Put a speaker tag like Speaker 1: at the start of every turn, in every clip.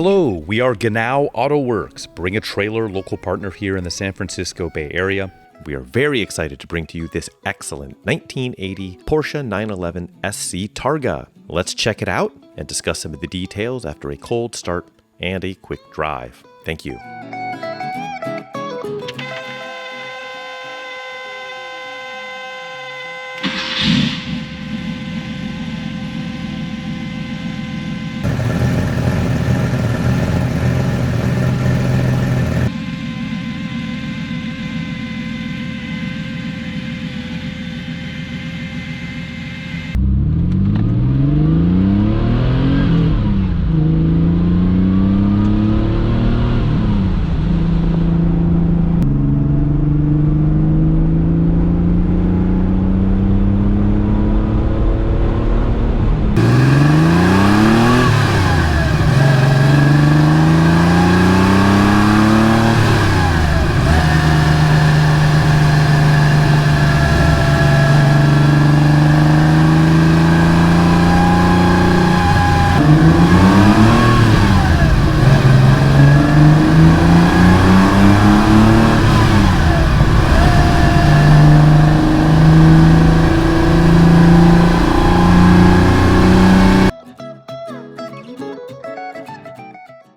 Speaker 1: Hello, we are Genau Autowerks, Bring a Trailer local partner here in the San Francisco Bay Area. We are very excited to bring to you this excellent 1980 Porsche 911 SC Targa. Let's check it out and discuss some of the details after a cold start and a quick drive. Thank you.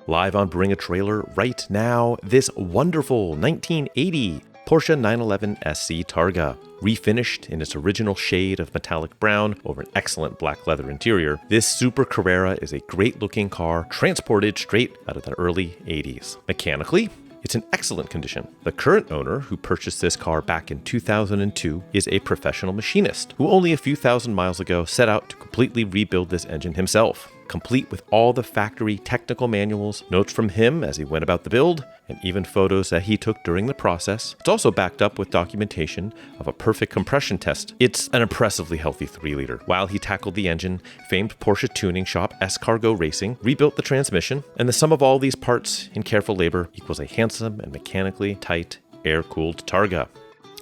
Speaker 1: Live on Bring a Trailer right now, this wonderful 1980 Porsche 911 SC Targa. Refinished in its original shade of metallic brown over an excellent black leather interior, this Super Carrera is a great-looking car transported straight out of the early 80s. Mechanically, it's in excellent condition. The current owner, who purchased this car back in 2002, is a professional machinist who only a few thousand miles ago set out to completely rebuild this engine himself, complete with all the factory technical manuals, notes from him as he went about the build, and even photos that he took during the process. It's also backed up with documentation of a perfect compression test. It's an impressively healthy 3-liter. While he tackled the engine, famed Porsche tuning shop S-Cargo Racing rebuilt the transmission, and the sum of all these parts in careful labor equals a handsome and mechanically tight, air-cooled Targa.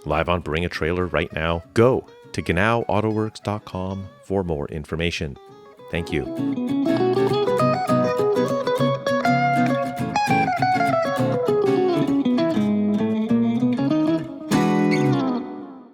Speaker 1: Live on Bring a Trailer right now. Go to GenauAutowerks.com for more information. Thank you.